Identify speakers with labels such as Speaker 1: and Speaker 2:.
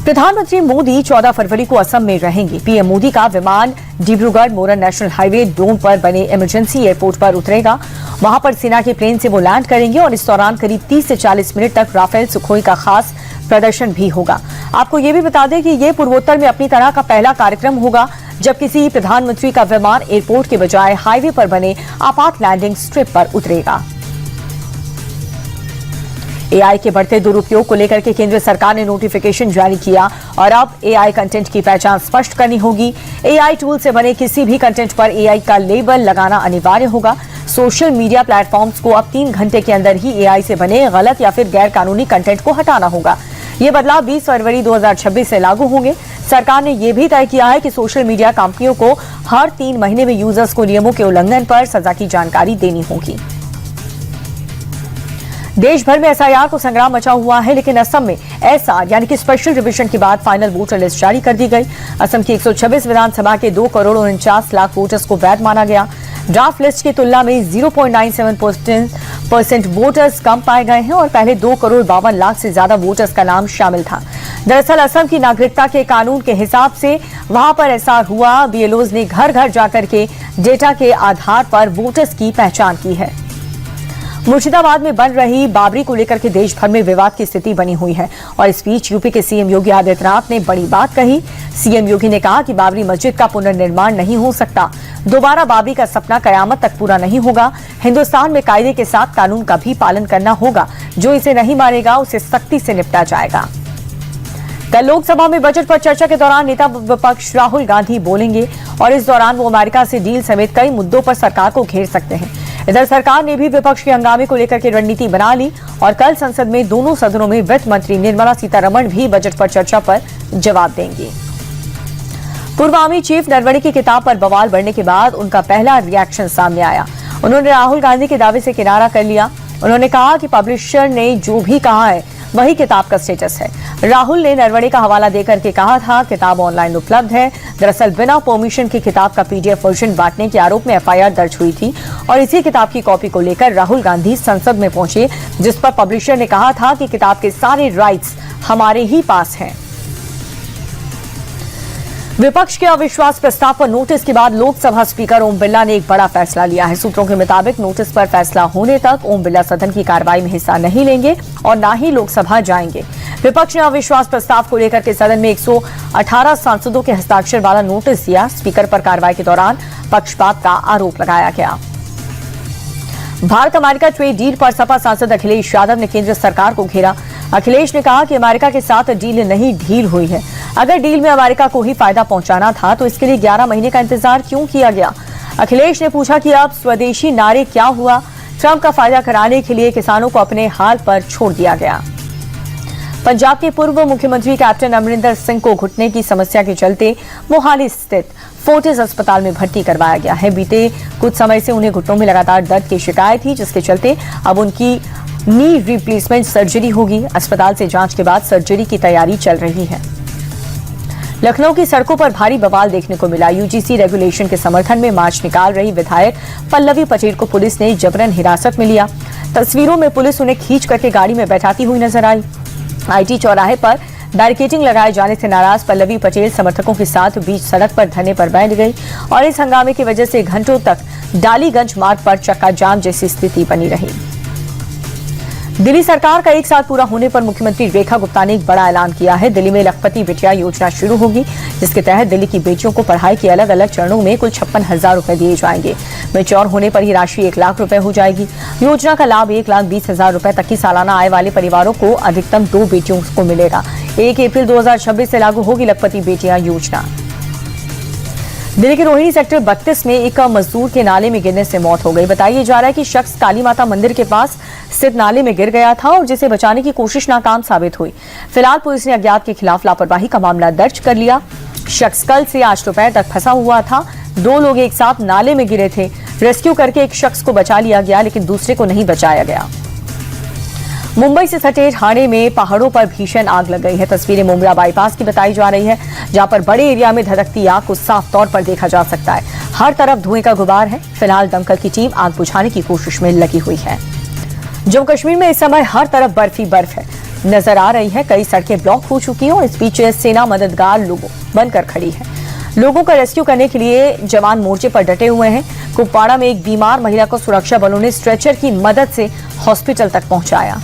Speaker 1: प्रधानमंत्री मोदी 14 फरवरी को असम में रहेंगे। पीएम मोदी का विमान डिब्रूगढ़ मोरन नेशनल हाईवे डोम पर बने इमरजेंसी एयरपोर्ट पर उतरेगा। वहां पर सेना के प्लेन से वो लैंड करेंगे और इस दौरान करीब 30 से 40 मिनट तक राफेल सुखोई का खास प्रदर्शन भी होगा। आपको ये भी बता दें कि ये पूर्वोत्तर में अपनी तरह का पहला कार्यक्रम होगा जब किसी प्रधानमंत्री का विमान एयरपोर्ट के बजाय हाईवे पर बने आपात लैंडिंग स्ट्रिप पर उतरेगा। एआई के बढ़ते दुरुपयोग को लेकर के केंद्र सरकार ने नोटिफिकेशन जारी किया और अब एआई कंटेंट की पहचान स्पष्ट करनी होगी। एआई टूल से बने किसी भी कंटेंट पर एआई का लेबल लगाना अनिवार्य होगा। सोशल मीडिया प्लेटफॉर्म्स को अब 3 घंटे के अंदर ही एआई से बने गलत या फिर गैर कानूनी कंटेंट को हटाना होगा। ये बदलाव 20 फरवरी 2026 से लागू होंगे। सरकार ने यह भी तय किया है कि सोशल मीडिया कंपनियों को हर 3 महीने में यूजर्स को नियमों के उल्लंघन पर सजा की जानकारी देनी होगी। देश भर में एसआईआर को संग्राम मचा हुआ है, लेकिन असम में एसआर यानी कि स्पेशल रिवीजन के बाद फाइनल वोटर लिस्ट जारी कर दी गई। असम की 126 विधानसभा के 2 करोड़ 49 लाख वोटर्स को वैध माना गया। ड्राफ्ट लिस्ट की तुलना में 0.97% वोटर्स कम पाए गए हैं और पहले 2 करोड़ 52 लाख से ज्यादा वोटर्स का नाम शामिल था। दरअसल असम की नागरिकता के कानून के हिसाब से वहां पर एसआर हुआ। बीएलओज ने घर घर जाकर के डेटा के आधार पर वोटर्स की पहचान की है। मुर्शिदाबाद में बन रही बाबरी को लेकर के देश भर में विवाद की स्थिति बनी हुई है और इस बीच यूपी के सीएम योगी आदित्यनाथ ने बड़ी बात कही। सीएम योगी ने कहा कि बाबरी मस्जिद का पुनर्निर्माण नहीं हो सकता। दोबारा बाबरी का सपना कयामत तक पूरा नहीं होगा। हिंदुस्तान में कायदे के साथ कानून का भी पालन करना होगा। जो इसे नहीं मानेगा उसे सख्ती से निपटा जाएगा। कल लोकसभा में बजट पर चर्चा के दौरान नेता विपक्ष राहुल गांधी बोलेंगे और इस दौरान वो अमेरिका से डील समेत कई मुद्दों पर सरकार को घेर सकते हैं। इधर सरकार ने भी विपक्ष के हंगामे को लेकर के रणनीति बना ली और कल संसद में दोनों सदनों में वित्त मंत्री निर्मला सीतारमण भी बजट पर चर्चा पर जवाब देंगी। पूर्व आर्मी चीफ नरवणे की किताब पर बवाल बढ़ने के बाद उनका पहला रिएक्शन सामने आया। उन्होंने राहुल गांधी के दावे से किनारा कर लिया। उन्होंने कहा कि पब्लिशर ने जो भी कहा है वही किताब का स्टेटस है। राहुल ने नरवणे का हवाला देकर के कहा था किताब ऑनलाइन उपलब्ध है। दरअसल बिना परमिशन की किताब का पीडीएफ वर्जन बांटने के आरोप में एफआईआर दर्ज हुई थी और इसी किताब की कॉपी को लेकर राहुल गांधी संसद में पहुंचे, जिस पर पब्लिशर ने कहा था कि किताब के सारे राइट्स हमारे ही पास हैं। विपक्ष के अविश्वास प्रस्ताव पर नोटिस के बाद लोकसभा स्पीकर ओम बिरला ने एक बड़ा फैसला लिया है। सूत्रों के मुताबिक नोटिस पर फैसला होने तक ओम बिरला सदन की कार्रवाई में हिस्सा नहीं लेंगे और न ही लोकसभा जाएंगे। विपक्ष ने अविश्वास प्रस्ताव को लेकर के सदन में 118 सांसदों के हस्ताक्षर वाला नोटिस दिया। स्पीकर पर कार्रवाई के दौरान पक्षपात का आरोप लगाया गया। भारत अमेरिका ट्रेड डील पर सपा सांसद अखिलेश यादव ने केंद्र सरकार को घेरा। अखिलेश ने कहा कि अमेरिका के साथ डील नहीं ढील हुई है। अगर डील में अमेरिका को ही फायदा पहुंचाना था तो इसके लिए 11 महीने का इंतजार क्यों किया गया। अखिलेश ने पूछा कि अब स्वदेशी नारे क्या हुआ। ट्रंप का फायदा कराने के लिए किसानों को अपने हाल पर छोड़ दिया गया। पंजाब के पूर्व मुख्यमंत्री कैप्टन अमरिंदर सिंह को घुटने की समस्या के चलते मोहाली स्थित फोर्टिस अस्पताल में भर्ती करवाया गया है। बीते कुछ समय से उन्हें घुटनों में लगातार दर्द की शिकायत थी, जिसके चलते अब उनकी नी रिप्लेसमेंट सर्जरी होगी। अस्पताल से जांच के बाद सर्जरी की तैयारी चल रही है। लखनऊ की सड़कों पर भारी बवाल देखने को मिला। यूजीसी रेगुलेशन के समर्थन में मार्च निकाल रही विधायक पल्लवी पटेल को पुलिस ने जबरन हिरासत में लिया। तस्वीरों में पुलिस उन्हें खींच करके गाड़ी में बैठाती हुई नजर आई। आईटी चौराहे पर बैरिकेडिंग लगाए जाने से नाराज पल्लवी पटेल समर्थकों के साथ बीच सड़क पर धरने पर बैठ गई और इस हंगामे की वजह से घंटों तक डालीगंज मार्ग पर चक्का जाम जैसी स्थिति बनी रही। दिल्ली सरकार का 1 साल पूरा होने पर मुख्यमंत्री रेखा गुप्ता ने एक बड़ा ऐलान किया है। दिल्ली में लखपति बिटिया योजना शुरू होगी, जिसके तहत दिल्ली की बेटियों को पढ़ाई के अलग अलग चरणों में कुल 56,000 रुपए दिए जाएंगे। मैच्योर होने पर यह राशि 1 लाख रुपए हो जाएगी। योजना का लाभ 1,20,000 रुपए तक की सालाना आय वाले परिवारों को अधिकतम 2 बेटियों को मिलेगा। 1 अप्रैल 2026 से लागू होगी लखपति बेटियां योजना। दिल्ली के रोहिणी सेक्टर 32 में एक मजदूर के नाले में गिरने से मौत हो गई। बताया जा रहा है कि शख्स काली माता मंदिर के पास स्थित नाले में गिर गया था और जिसे बचाने की कोशिश नाकाम साबित हुई। फिलहाल पुलिस ने अज्ञात के खिलाफ लापरवाही का मामला दर्ज कर लिया। शख्स कल से आज दोपहर तक फंसा हुआ था। 2 लोग एक साथ नाले में गिरे थे। रेस्क्यू करके एक शख्स को बचा लिया गया, लेकिन दूसरे को नहीं बचाया गया। मुंबई से सटे ठाणे में पहाड़ों पर भीषण आग लग गई है। तस्वीरें मुंब्रा बाईपास की बताई जा रही है, जहां पर बड़े एरिया में धधकती आग को साफ तौर पर देखा जा सकता है। हर तरफ धुएं का गुबार है। फिलहाल दमकल की टीम आग बुझाने की कोशिश में लगी हुई है। जम्मू कश्मीर में इस समय हर तरफ बर्फ ही बर्फ है। नजर आ रही है। कई सड़कें ब्लॉक हो चुकी हैं और इस बीच सेना मददगार लोगों बनकर खड़ी है। लोगों का रेस्क्यू करने के लिए जवान मोर्चे पर डटे हुए हैं। कुपवाड़ा में एक बीमार महिला को सुरक्षा बलों ने स्ट्रेचर की मदद से हॉस्पिटल तक पहुंचाया।